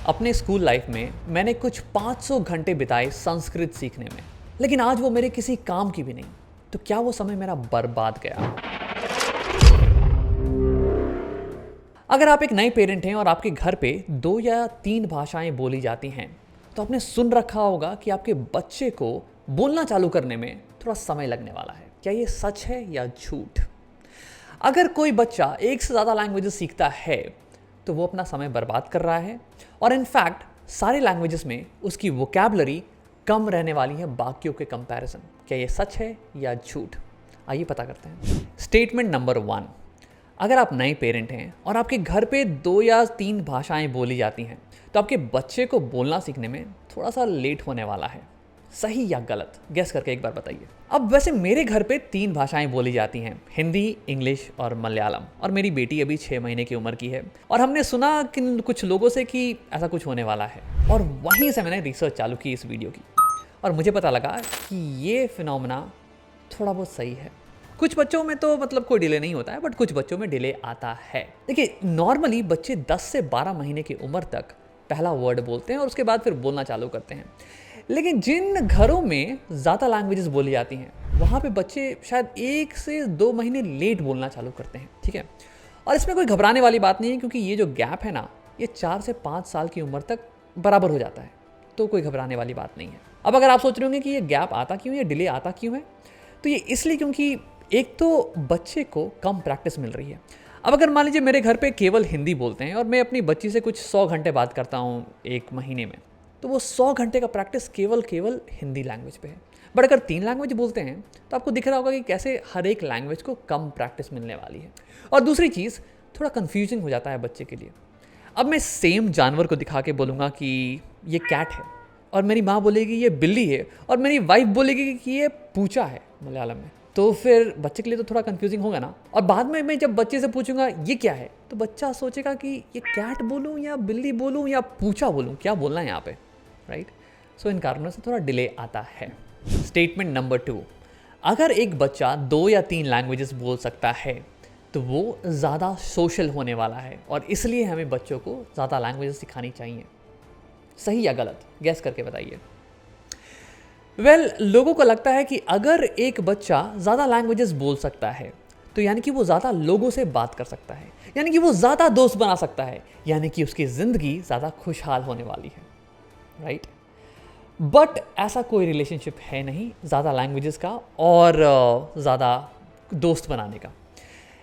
अपने school life में मैंने कुछ 500 घंटे बिताए संस्कृत सीखने में, लेकिन आज वो मेरे किसी काम की भी नहीं। तो क्या वो समय मेरा बर्बाद गया? अगर आप एक नए पेरेंट हैं और आपके घर पे 2 या 3 भाषाएं बोली जाती हैं, तो आपने सुन रखा होगा कि आपके बच्चे को बोलना चालू करने में थोड़ा समय लगने वाला है। क्या ये सच है या झूठ? अगर कोई बच्चा एक से ज़्यादा लैंग्वेजेस सीखता है तो वो अपना समय बर्बाद कर रहा है, और इनफैक्ट सारे लैंग्वेजेस में उसकी वोकैबुलरी कम रहने वाली है बाकियों के कंपैरिजन। क्या ये सच है या झूठ? आइए पता करते हैं। स्टेटमेंट नंबर 1, अगर आप नए पेरेंट हैं और आपके घर पे 2 या 3 भाषाएं बोली जाती हैं, तो आपके बच्चे को बोलना सीखने में थोड़ा सा लेट होने वाला है। सही या गलत गेस करके एक बार बताइए। अब वैसे मेरे घर पे 3 भाषाएं बोली जाती हैं, हिंदी, इंग्लिश और मलयालम, और मेरी बेटी अभी 6 महीने की उम्र की है। और हमने सुना कि कुछ लोगों से कि ऐसा कुछ होने वाला है, और वहीं से मैंने रिसर्च चालू की इस वीडियो की, और मुझे पता लगा कि ये फिनोमेना थोड़ा बहुत सही है। कुछ बच्चों में तो मतलब कोई डिले नहीं होता है, बट कुछ बच्चों में डिले आता है। देखिए, नॉर्मली बच्चे 10 से 12 महीने की उम्र तक पहला वर्ड बोलते हैं और उसके बाद फिर बोलना चालू करते हैं। लेकिन जिन घरों में ज़्यादा लैंग्वेजेस बोली जाती हैं, वहाँ पे बच्चे शायद 1 से 2 महीने लेट बोलना चालू करते हैं। ठीक है, और इसमें कोई घबराने वाली बात नहीं है, क्योंकि ये जो गैप है ना, ये 4 से 5 साल की उम्र तक बराबर हो जाता है, तो कोई घबराने वाली बात नहीं है। अब अगर आप सोच रहे होंगे कि ये गैप आता क्यों, ये डिले आता क्यों है, तो ये इसलिए क्योंकि एक तो बच्चे को कम प्रैक्टिस मिल रही है। अब अगर मान लीजिए मेरे घर पे केवल हिंदी बोलते हैं और मैं अपनी बच्ची से कुछ 100 घंटे बात करता हूँ एक महीने में, तो वो 100 घंटे का प्रैक्टिस केवल हिंदी लैंग्वेज पे है। बट अगर 3 लैंग्वेज बोलते हैं तो आपको दिख रहा होगा कि कैसे हर एक लैंग्वेज को कम प्रैक्टिस मिलने वाली है। और दूसरी चीज़, थोड़ा कन्फ्यूजिंग हो जाता है बच्चे के लिए। अब मैं सेम जानवर को दिखा के बोलूँगा कि ये कैट है, और मेरी माँ बोलेगी ये बिल्ली है, और मेरी वाइफ बोलेगी कि ये पूचा है मलयालम में, तो फिर बच्चे के लिए तो थोड़ा कंफ्यूजिंग होगा ना। और बाद में मैं जब बच्चे से पूछूंगा ये क्या है, तो बच्चा सोचेगा कि ये कैट बोलूँ या बिल्ली बोलूँ या पूचा बोलूँ, क्या बोलना है यहाँ पे, राइट? सो इन कारणों से थोड़ा डिले आता है। स्टेटमेंट नंबर 2, अगर एक बच्चा 2 या 3 लैंग्वेजेस बोल सकता है तो वो ज़्यादा सोशल होने वाला है, और इसलिए हमें बच्चों को ज़्यादा लैंग्वेजेस सिखानी चाहिए। सही या गलत गैस करके बताइए। लोगों को लगता है कि अगर एक बच्चा ज़्यादा लैंग्वेजेस बोल सकता है तो यानी कि वो ज़्यादा लोगों से बात कर सकता है, यानी कि वो ज़्यादा दोस्त बना सकता है, यानी कि उसकी ज़िंदगी ज़्यादा खुशहाल होने वाली है, राइट? बट ऐसा कोई रिलेशनशिप है नहीं ज़्यादा लैंग्वेजेस का और ज़्यादा दोस्त बनाने का।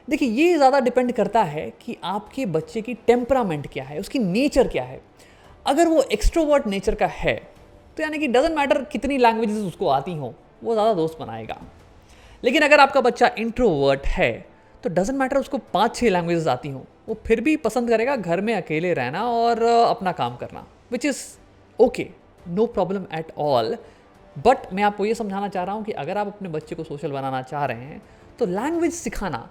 देखिए, ये ज़्यादा डिपेंड करता है कि आपके बच्चे की टेम्परामेंट क्या है, उसकी नेचर क्या है। अगर वो एक्सट्रोवर्ट नेचर का है तो यानी कि डजेंट मैटर कितनी लैंग्वेजेस उसको आती हों, वो ज़्यादा दोस्त बनाएगा। लेकिन अगर आपका बच्चा इंट्रोवर्ट है तो डजेंट मैटर उसको 5-6 लैंग्वेजेस आती हों, वो फिर भी पसंद करेगा घर में अकेले रहना और अपना काम करना, which is okay, no problem at all. But मैं आपको ये समझाना चाह रहा हूँ कि अगर आप अपने बच्चे को सोशल बनाना चाह रहे हैं तो लैंग्वेज सिखाना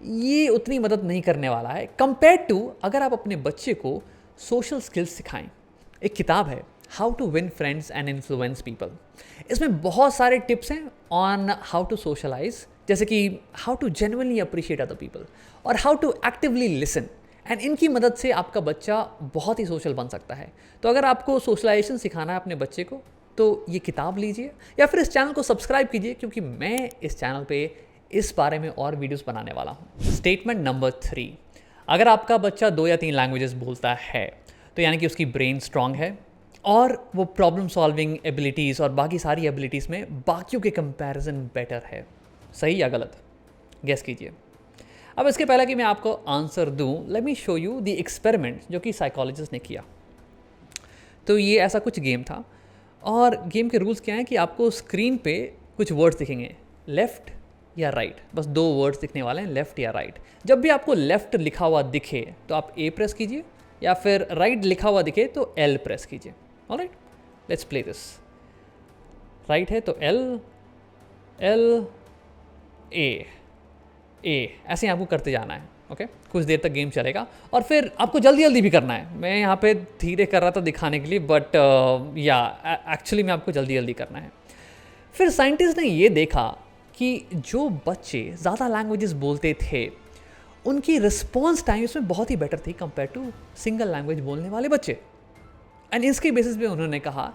ये उतनी मदद नहीं करने वाला है कंपेयर टू अगर आप अपने बच्चे को सोशल स्किल्स सिखाएं। एक किताब है, how to win friends and influence people. इसमें बहुत सारे टिप्स हैं ऑन हाउ टू सोशलाइज, जैसे कि how to genuinely appreciate other people और how to actively listen, and इनकी मदद से आपका बच्चा बहुत ही सोशल बन सकता है। तो अगर आपको सोशलाइजेशन सिखाना है अपने बच्चे को तो ये किताब लीजिए या फिर इस चैनल को सब्सक्राइब कीजिए, क्योंकि मैं इस चैनल पे इस बारे में और वीडियोस बनाने वाला हूँ। स्टेटमेंट नंबर 3, अगर आपका बच्चा 2 या 3 लैंग्वेजेस बोलता है तो यानी कि उसकी ब्रेन स्ट्रांग है और वो प्रॉब्लम सॉल्विंग एबिलिटीज़ और बाकी सारी एबिलिटीज़ में बाकियों के कंपैरिजन बेटर है। सही या गलत गेस कीजिए। अब इसके पहले कि मैं आपको आंसर दूं, let me show you the experiment जो कि साइकोलॉजिस्ट ने किया। तो ये ऐसा कुछ गेम था, और गेम के रूल्स क्या हैं कि आपको स्क्रीन पे कुछ वर्ड्स दिखेंगे, लेफ़्ट या राइट, बस 2 वर्ड्स दिखने वाले हैं, लेफ़्ट या राइट। जब भी आपको लेफ़्ट लिखा हुआ दिखे तो आप ए प्रेस कीजिए, या फिर राइट लिखा हुआ दिखे तो एल प्रेस कीजिए। Alright, let's play this. Right है तो एल, एल, ए, ए, ऐसे ही आपको करते जाना है। ओके, कुछ देर तक गेम चलेगा और फिर आपको जल्दी जल्दी भी करना है। मैं यहाँ पे धीरे कर रहा था दिखाने के लिए, बट या एक्चुअली में आपको जल्दी जल्दी करना है। फिर साइंटिस्ट ने ये देखा कि जो बच्चे ज़्यादा लैंग्वेजेस बोलते थे उनकी रिस्पॉन्स टाइम इसमें बहुत ही बेटर थी कंपेयर टू सिंगल लैंग्वेज बोलने वाले बच्चे। एंड इसके बेसिस पे उन्होंने कहा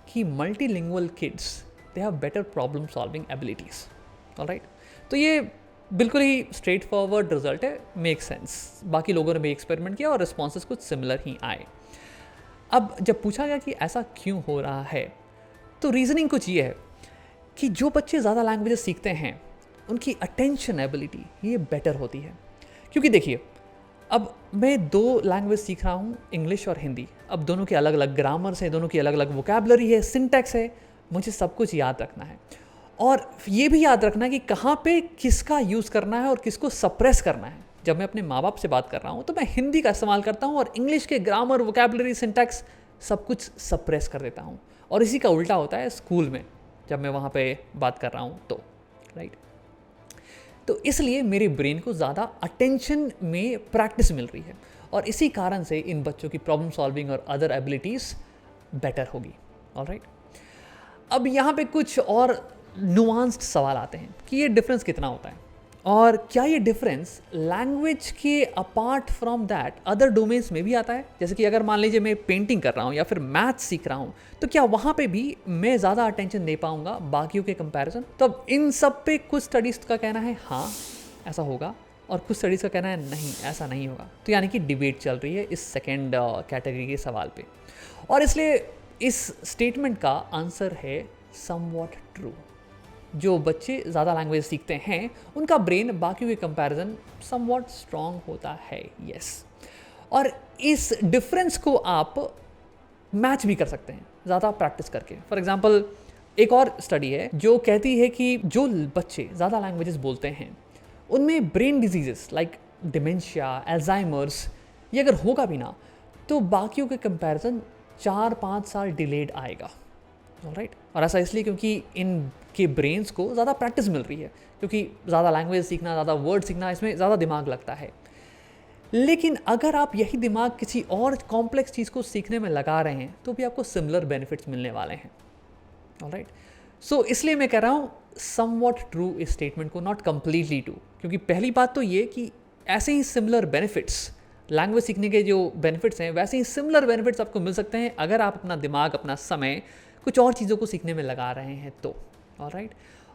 कि multilingual kids they have better problem solving abilities. Alright, तो ये बिल्कुल ही स्ट्रेट फॉरवर्ड रिजल्ट है, मेक सेंस। बाकी लोगों ने भी एक्सपेरिमेंट किया और रिस्पॉन्सेज कुछ सिमिलर ही आए। अब जब पूछा गया कि ऐसा क्यों हो रहा है, तो रीज़निंग कुछ ये है कि जो बच्चे ज़्यादा लैंग्वेजेस सीखते हैं उनकी अटेंशन एबिलिटी ये बेटर होती है। क्योंकि देखिए, अब मैं 2 लैंग्वेज सीख रहा हूँ, इंग्लिश और हिंदी। अब दोनों के अलग अलग ग्रामर्स हैं, दोनों की अलग अलग वोकैबलरी है, सिंटैक्स है, मुझे सब कुछ याद रखना है। और ये भी याद रखना है कि कहाँ पे किसका यूज़ करना है और किसको सप्रेस करना है। जब मैं अपने माँ बाप से बात कर रहा हूँ तो मैं हिंदी का इस्तेमाल करता हूँ और इंग्लिश के ग्रामर, वोकैबलरी, सिंटैक्स सब कुछ सप्रेस कर देता हूँ। और इसी का उल्टा होता है स्कूल में, जब मैं वहाँ पे बात कर रहा हूँ तो, राइट। तो इसलिए मेरे ब्रेन को ज़्यादा अटेंशन में प्रैक्टिस मिल रही है और इसी कारण से इन बच्चों की प्रॉब्लम सॉल्विंग और अदर एबिलिटीज़ बेटर होगी। ऑलराइट, अब यहाँ पे कुछ और नुआंस्ड सवाल आते हैं कि ये डिफरेंस कितना होता है और क्या ये डिफरेंस लैंग्वेज के apart from that other domains में भी आता है। जैसे कि अगर मान लीजिए मैं पेंटिंग कर रहा हूँ या फिर मैथ्स सीख रहा हूँ, तो क्या वहाँ पे भी मैं ज़्यादा अटेंशन दे पाऊँगा बाकियों के कंपैरिजन। तो अब इन सब पे कुछ स्टडीज़ का कहना है हाँ ऐसा होगा और कुछ स्टडीज़ का कहना है नहीं ऐसा नहीं होगा। तो यानी कि डिबेट चल रही है इस सेकेंड कैटेगरी के सवाल पे, और इसलिए इस स्टेटमेंट का आंसर है समवॉट ट्रू। जो बच्चे ज़्यादा लैंग्वेज सीखते हैं उनका ब्रेन बाकियों के कंपैरिजन समवॉट स्ट्रॉन्ग होता है, यस। और इस डिफरेंस को आप मैच भी कर सकते हैं ज़्यादा प्रैक्टिस करके। फॉर एग्जांपल, एक और स्टडी है जो कहती है कि जो बच्चे ज़्यादा लैंग्वेजेस बोलते हैं उनमें brain diseases like dementia, Alzheimer's, ये अगर होगा भी ना तो बाकियों के कंपैरिजन 4-5 साल डिलेड आएगा। ऑलराइट, और ऐसा इसलिए क्योंकि इनके ब्रेन्स को ज़्यादा प्रैक्टिस मिल रही है, क्योंकि ज़्यादा लैंग्वेज सीखना, ज़्यादा वर्ड सीखना, इसमें ज़्यादा दिमाग लगता है। लेकिन अगर आप यही दिमाग किसी और कॉम्प्लेक्स चीज़ को सीखने में लगा रहे हैं तो भी आपको सिमिलर बेनिफिट्स मिलने वाले हैं। ऑलराइट, सो इसलिए मैं कह रहा हूँ समवॉट ट्रू इस स्टेटमेंट को, नॉट कम्प्लीटली ट्रू। क्योंकि पहली बात तो ये कि ऐसे ही सिमिलर बेनिफिट्स, लैंग्वेज सीखने के जो बेनिफिट्स हैं वैसे ही सिमिलर बेनिफिट्स आपको मिल सकते हैं अगर आप अपना दिमाग, अपना समय कुछ और चीज़ों को सीखने में लगा रहे हैं तो। ऑलराइट,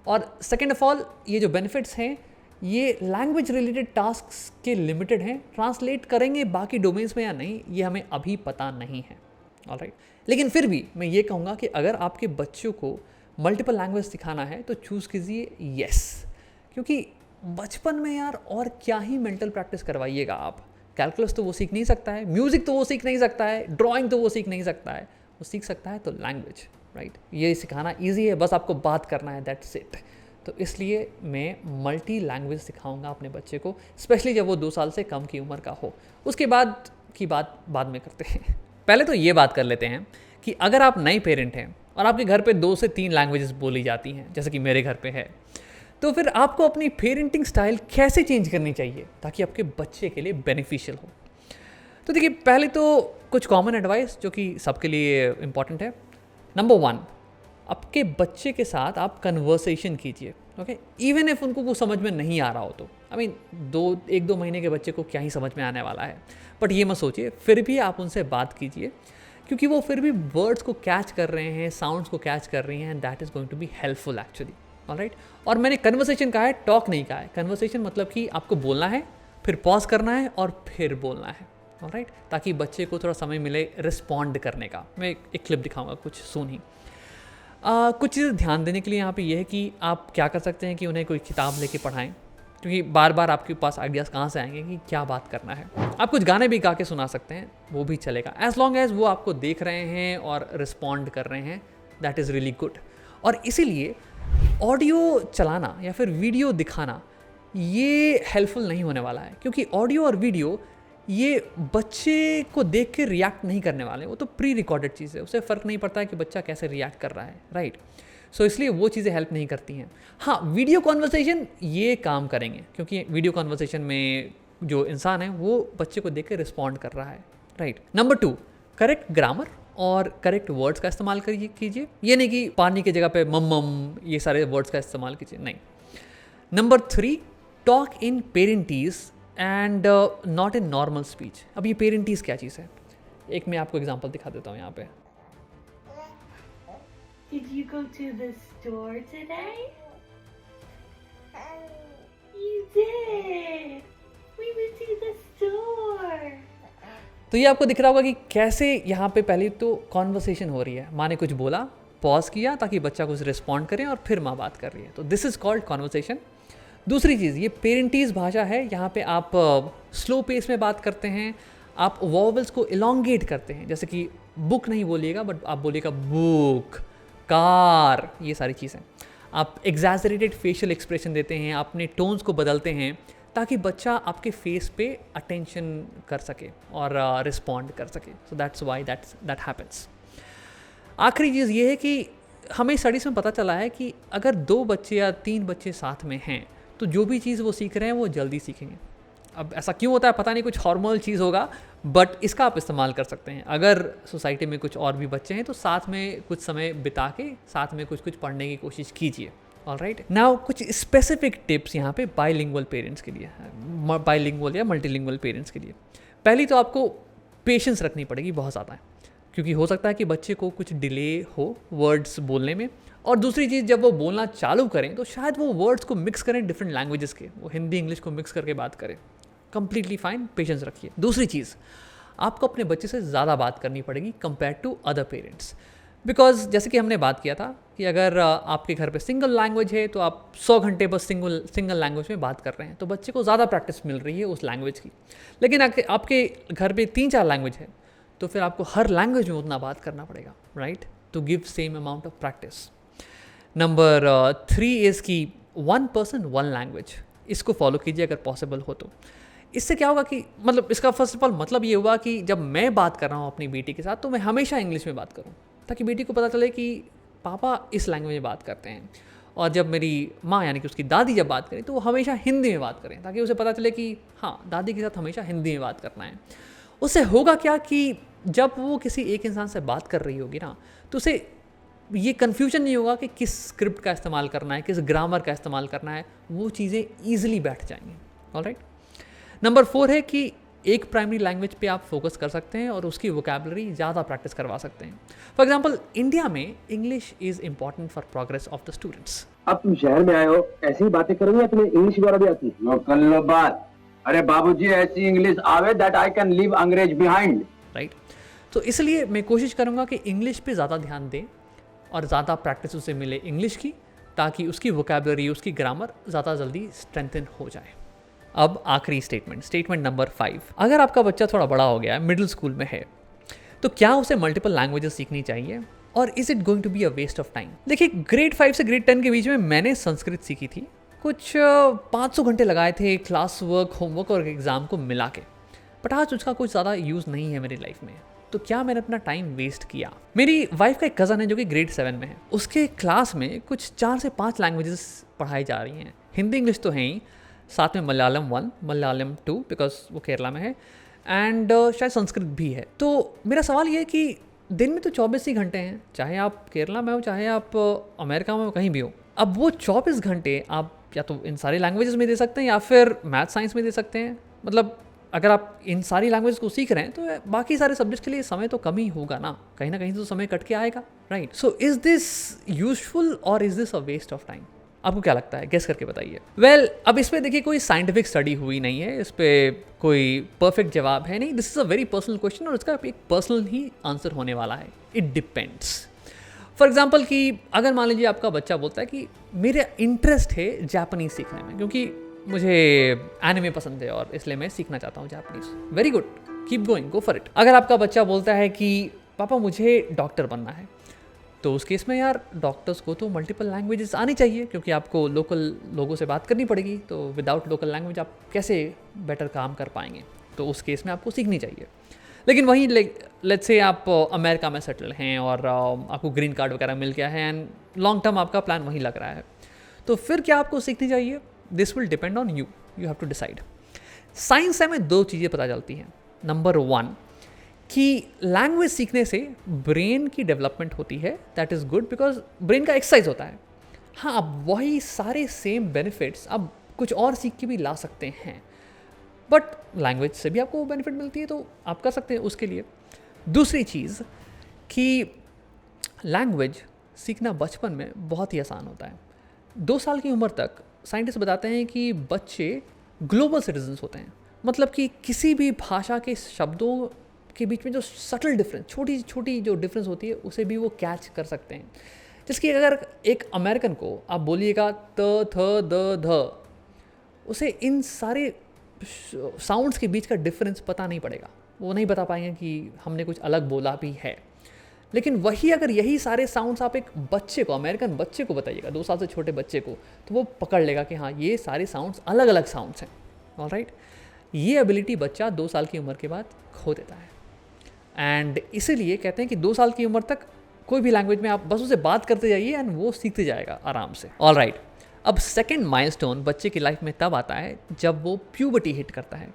और सेकेंड ऑफ ऑल, ये जो बेनिफिट्स हैं ये लैंग्वेज रिलेटेड टास्क्स के लिमिटेड हैं, ट्रांसलेट करेंगे बाकी डोमेन्स में या नहीं ये हमें अभी पता नहीं है। ऑलराइट, लेकिन फिर भी मैं ये कहूँगा कि अगर आपके बच्चों को मल्टीपल लैंग्वेज सिखाना है तो चूज़ कीजिए यस, क्योंकि बचपन में यार और क्या ही मेंटल प्रैक्टिस करवाइएगा आप। कैलकुलस तो वो सीख नहीं सकता है, म्यूज़िक तो वो सीख नहीं सकता है, ड्राइंग तो वो सीख नहीं सकता है, वो सीख सकता है तो लैंग्वेज। राइट, ये सिखाना ईजी है, बस आपको बात करना है, दैट्स इट। तो इसलिए मैं मल्टी लैंग्वेज सिखाऊंगा अपने बच्चे को, स्पेशली जब वो 2 साल से कम की उम्र का हो। उसके बाद की बात बाद में करते हैं। पहले तो ये बात कर लेते हैं कि अगर आप नए पेरेंट हैं और आपके घर पे 2 से 3 लैंग्वेजेस बोली जाती हैं, जैसे कि मेरे घर पे है, तो फिर आपको अपनी पेरेंटिंग स्टाइल कैसे चेंज करनी चाहिए ताकि आपके बच्चे के लिए बेनिफिशियल हो। तो देखिए, पहले तो कुछ कॉमन एडवाइस जो कि सबके लिए इम्पॉर्टेंट है। नंबर 1, आपके बच्चे के साथ आप कन्वर्सेशन कीजिए। ओके, इवन इफ उनको कुछ समझ में नहीं आ रहा हो तो, आई मीन 1-2 महीने के बच्चे को क्या ही समझ में आने वाला है, बट ये मत सोचिए, फिर भी आप उनसे बात कीजिए, क्योंकि वो फिर भी वर्ड्स को कैच कर रहे हैं, साउंड्स को कैच कर रही हैं, and that is going to be helpful actually. Alright, और मैंने कन्वर्सेशन कहा है, टॉक नहीं कहा है। कन्वर्सेशन मतलब कि आपको बोलना है, फिर पॉज करना है और फिर बोलना है। ऑलराइट, ताकि बच्चे को थोड़ा समय मिले रिस्पॉन्ड करने का। मैं एक क्लिप दिखाऊंगा कुछ सुन ही। कुछ चीज़ें ध्यान देने के लिए यहाँ पे ये है कि आप क्या कर सकते हैं कि उन्हें कोई किताब लेके पढ़ाएं, क्योंकि बार बार आपके पास आइडियाज़ कहाँ से आएंगे कि क्या बात करना है। आप कुछ गाने भी गा के सुना सकते हैं, वो भी चलेगा, एज लॉन्ग एज वो आपको देख रहे हैं और रिस्पॉन्ड कर रहे हैं, दैट इज़ रियली गुड। और इसीलिए ऑडियो चलाना या फिर वीडियो दिखाना ये हेल्पफुल नहीं होने वाला है, क्योंकि ऑडियो और वीडियो ये बच्चे को देख के रिएक्ट नहीं करने वाले, वो तो प्री रिकॉर्डेड चीज़ है, उसे फ़र्क नहीं पड़ता है कि बच्चा कैसे रिएक्ट कर रहा है। राइट, सो इसलिए वो चीज़ें हेल्प नहीं करती हैं। हाँ, वीडियो कॉन्वर्सेशन ये काम करेंगे, क्योंकि वीडियो कॉन्वर्सेशन में जो इंसान है वो बच्चे को देख के रिस्पॉन्ड कर रहा है। राइट, नंबर 2, करेक्ट ग्रामर और करेक्ट वर्ड्स का इस्तेमाल कीजिए। ये नहीं कि पानी की जगह पे मम ये सारे वर्ड्स का इस्तेमाल कीजिए, नहीं। Number 3, talk in parentheses and not in normal speech. अब ये पेरेंटीज़ क्या चीज़ है? एक मैं आपको एग्जांपल दिखा देता हूँ यहाँ पे। Did you go to the store today? You did. We went to the store. तो ये आपको दिख रहा होगा कि कैसे यहाँ पे पहले तो कॉन्वर्सेशन हो रही है, माँ ने कुछ बोला, पॉज किया ताकि बच्चा कुछ रिस्पॉन्ड करे और फिर माँ बात कर रही है, तो दिस इज़ कॉल्ड कॉन्वर्सेशन। दूसरी चीज़, ये पेरेंटीज भाषा है, यहाँ पे आप स्लो पेस में बात करते हैं, आप वॉवल्स को इलोंगेट करते हैं, जैसे कि बुक नहीं बोलिएगा बट आप बोलिएगा बुक, कार, ये सारी चीज़ें। आप एग्जैजरेटेड फेशियल एक्सप्रेशन देते हैं, अपने टोन्स को बदलते हैं ताकि बच्चा आपके फेस पे अटेंशन कर सके और रिस्पॉन्ड कर सके। So that's why that happens. आखिरी चीज़ ये है कि हमें स्टडीज़ में पता चला है कि अगर 2 बच्चे या 3 बच्चे साथ में हैं तो जो भी चीज़ वो सीख रहे हैं वो जल्दी सीखेंगे। अब ऐसा क्यों होता है पता नहीं, कुछ हार्मोनल चीज़ होगा, बट इसका आप इस्तेमाल कर सकते हैं। अगर सोसाइटी में कुछ और भी बच्चे हैं तो साथ में कुछ समय बिता के साथ में कुछ पढ़ने की कोशिश कीजिए। ऑलराइट, नाउ कुछ स्पेसिफिक टिप्स यहाँ पे बाइलिंगुअल पेरेंट्स के लिए, बाइलिंगुअल या मल्टीलिंगुअल पेरेंट्स के लिए। पहली तो आपको पेशेंस रखनी पड़ेगी बहुत ज़्यादा, क्योंकि हो सकता है कि बच्चे को कुछ डिले हो वर्ड्स बोलने में। और दूसरी चीज़, जब वो बोलना चालू करें तो शायद वो वर्ड्स को मिक्स करें डिफरेंट लैंग्वेजेस के, वो हिंदी इंग्लिश को मिक्स करके बात करें। कंप्लीटली फाइन, पेशेंस रखिए। दूसरी चीज़, आपको अपने बच्चे से ज़्यादा बात करनी पड़ेगी compare to other parents, because जैसे कि हमने बात किया था कि अगर आपके घर पे सिंगल लैंग्वेज है तो आप 100 घंटे बस सिंगल लैंग्वेज में बात कर रहे हैं, तो बच्चे को ज़्यादा प्रैक्टिस मिल रही है उस लैंग्वेज की। लेकिन आपके घर पे 3-4 लैंग्वेज है तो फिर आपको हर लैंग्वेज में उतना बात करना पड़ेगा, right, to give same amount of practice. Number 3 is कि 1 पर्सन 1 लैंग्वेज, इसको फॉलो कीजिए अगर पॉसिबल हो तो। इससे क्या होगा कि मतलब इसका फर्स्ट ऑफ ऑल मतलब ये हुआ कि जब मैं बात कर रहा हूँ अपनी बेटी के साथ तो मैं हमेशा इंग्लिश में बात करूँ, ताकि बेटी को पता चले कि पापा इस लैंग्वेज में बात करते हैं। और जब मेरी माँ यानी कि उसकी दादी जब बात करें तो वो हमेशा हिंदी में बात करें, ताकि उसे पता चले कि हाँ, दादी के साथ हमेशा हिंदी में बात करना है। उससे होगा क्या कि जब वो किसी एक इंसान से बात कर रही होगी ना, तो उसे ये कन्फ्यूजन नहीं होगा कि किस स्क्रिप्ट का इस्तेमाल करना है, किस ग्रामर का इस्तेमाल करना है, वो चीज़ें ईजिली बैठ जाएंगी। ऑलराइट, नंबर 4 है कि एक प्राइमरी लैंग्वेज पे आप फोकस कर सकते हैं और उसकी वोकैबुलरी ज़्यादा प्रैक्टिस करवा सकते हैं। फॉर एग्जांपल, इंडिया में English is important for progress of the students. अब तुम शहर में आए हो, ऐसी ही बातें करोगे या तुम्हें इंग्लिश वगैरह भी आती है? लो कर लो बात। अरे बाबूजी, ऐसी इंग्लिश आवे दैट आई कैन लीव अंग्रेज बिहाइंड। राइट, तो इसलिए मैं कोशिश करूँगा कि इंग्लिश पे ज़्यादा ध्यान दें और ज़्यादा प्रैक्टिस उसे मिले इंग्लिश की, ताकि उसकी वोकैबुलरी, उसकी ग्रामर ज़्यादा जल्दी स्ट्रेंथन हो जाए। अब आखिरी स्टेटमेंट नंबर 5, अगर आपका बच्चा थोड़ा बड़ा हो गया है, मिडिल स्कूल में है, तो क्या उसे मल्टीपल लैंग्वेजेस सीखनी चाहिए और is it going to be a waste of time? देखिए, ग्रेड 5 से ग्रेड 10 के बीच में मैंने संस्कृत सीखी थी, कुछ 500 घंटे लगाए थे क्लास वर्क, होमवर्क और एग्ज़ाम को मिला के, बट आज उसका कुछ ज़्यादा यूज़ नहीं है मेरी लाइफ में। तो क्या मैंने अपना टाइम वेस्ट किया? मेरी वाइफ का एक कज़न है जो कि ग्रेड 7 में है, उसके क्लास में कुछ 4 से 5 लैंग्वेजेस पढ़ाई जा रही हैं। हिंदी इंग्लिश तो है ही, साथ में मलयालम 1, मलयालम 2 बिकॉज वो केरला में है, एंड शायद संस्कृत भी है। तो मेरा सवाल ये है कि दिन में तो 24 ही घंटे हैं, चाहे आप केरला में हो, चाहे आप अमेरिका में हो, कहीं भी हो। अब वो 24 घंटे आप या तो इन सारी लैंग्वेजेस में दे सकते हैं या फिर मैथ साइंस में दे सकते हैं। मतलब अगर आप इन सारी लैंग्वेज को सीख रहे हैं तो बाकी सारे सब्जेक्ट के लिए समय तो कम ही होगा ना कहीं तो समय कट के आएगा, right? So is this useful और is this a waste of time? आपको क्या लगता है, गेस करके बताइए। वेल, अब इस पे देखिए कोई साइंटिफिक स्टडी हुई नहीं है, इस पर कोई परफेक्ट जवाब है नहीं। This is a very personal question और इसका एक पर्सनल ही आंसर होने वाला है। It depends. फॉर एग्जाम्पल कि अगर मान लीजिए आपका बच्चा बोलता है कि मेरा इंटरेस्ट है जापानीज़ सीखने में, क्योंकि मुझे एनिमे पसंद है और इसलिए मैं सीखना चाहता हूँ Japanese. Very good, keep going, go for it. अगर आपका बच्चा बोलता है कि पापा मुझे डॉक्टर बनना है, तो उस केस में यार डॉक्टर्स को तो मल्टीपल लैंग्वेजेस आनी चाहिए, क्योंकि आपको लोकल लोगों से बात करनी पड़ेगी। तो विदाउट लोकल लैंग्वेज आप कैसे बेटर काम कर पाएंगे? तो उस केस में आपको सीखनी चाहिए। लेकिन वहीं लेट्स से आप अमेरिका में सेटल हैं और आपको ग्रीन कार्ड वगैरह मिल गया है एंड लॉन्ग टर्म आपका प्लान वहीं लग रहा है, तो फिर क्या आपको सीखनी चाहिए? This will depend on you have to decide. Science से हमें 2 चीज़ें पता चलती हैं। नंबर 1 कि लैंग्वेज सीखने से ब्रेन की डेवलपमेंट होती है, that is good because brain का एक्सरसाइज होता है। हाँ, अब वही सारे सेम बेनिफिट्स अब कुछ और सीख के भी ला सकते हैं, बट लैंग्वेज से भी आपको बेनिफिट मिलती है तो आप कर सकते हैं उसके लिए। दूसरी चीज़ कि लैंग्वेज सीखना बचपन में बहुत ही आसान होता है। 2 साल की उम्र तक साइंटिस्ट बताते हैं कि बच्चे ग्लोबल सिटीजन्स होते हैं, मतलब कि किसी भी भाषा के शब्दों के बीच में जो सटल डिफरेंस, छोटी छोटी जो डिफरेंस होती है उसे भी वो कैच कर सकते हैं। जिसकी अगर एक अमेरिकन को आप बोलिएगा त थ द ध, उसे इन सारे साउंड्स के बीच का डिफरेंस पता नहीं पड़ेगा, वो नहीं बता पाएंगे कि हमने कुछ अलग बोला भी है। लेकिन वही अगर यही सारे साउंड्स आप एक बच्चे को, अमेरिकन बच्चे को बताइएगा, 2 साल से छोटे बच्चे को, तो वो पकड़ लेगा कि हाँ ये सारे साउंड्स अलग अलग साउंड्स हैं। ऑलराइट, ये एबिलिटी बच्चा 2 साल की उम्र के बाद खो देता है। एंड इसीलिए कहते हैं कि 2 साल की उम्र तक कोई भी लैंग्वेज में आप बस उसे बात करते जाइए एंड वो सीखते जाएगा आराम से। ऑलराइट, अब सेकेंड माइलस्टोन बच्चे की लाइफ में तब आता है जब वो प्यूबर्टी हिट करता है,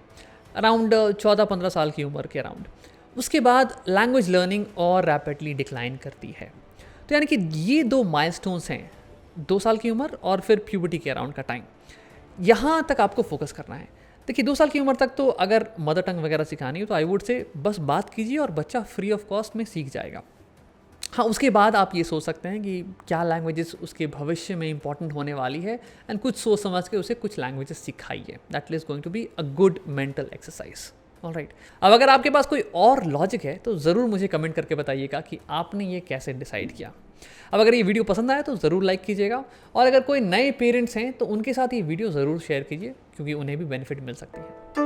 अराउंड 14-15 साल की उम्र के अराउंड। उसके बाद लैंग्वेज लर्निंग और रैपिडली डिक्लाइन करती है। तो यानी कि ये 2 माइलस्टोन्स हैं, 2 साल की उम्र और फिर प्यूबर्टी के अराउंड का टाइम। यहाँ तक आपको फोकस करना है। देखिए 2 साल की उम्र तक तो अगर मदर टंग वगैरह सिखानी हो तो आई वुड से बस बात कीजिए और बच्चा फ्री ऑफ कॉस्ट में सीख जाएगा। हाँ, उसके बाद आप ये सोच सकते हैं कि क्या लैंग्वेजेस उसके भविष्य में इंपॉर्टेंट होने वाली है एंड कुछ सोच समझ के उसे कुछ लैंग्वेजेस सिखाइए। That is going to be a good mental exercise. Alright, अब अगर आपके पास कोई और लॉजिक है तो ज़रूर मुझे कमेंट करके बताइएगा कि आपने ये कैसे डिसाइड किया। अब अगर ये वीडियो पसंद आया तो ज़रूर लाइक कीजिएगा, और अगर कोई नए पेरेंट्स हैं तो उनके साथ ये वीडियो ज़रूर शेयर कीजिए क्योंकि उन्हें भी बेनिफिट मिल सकती है।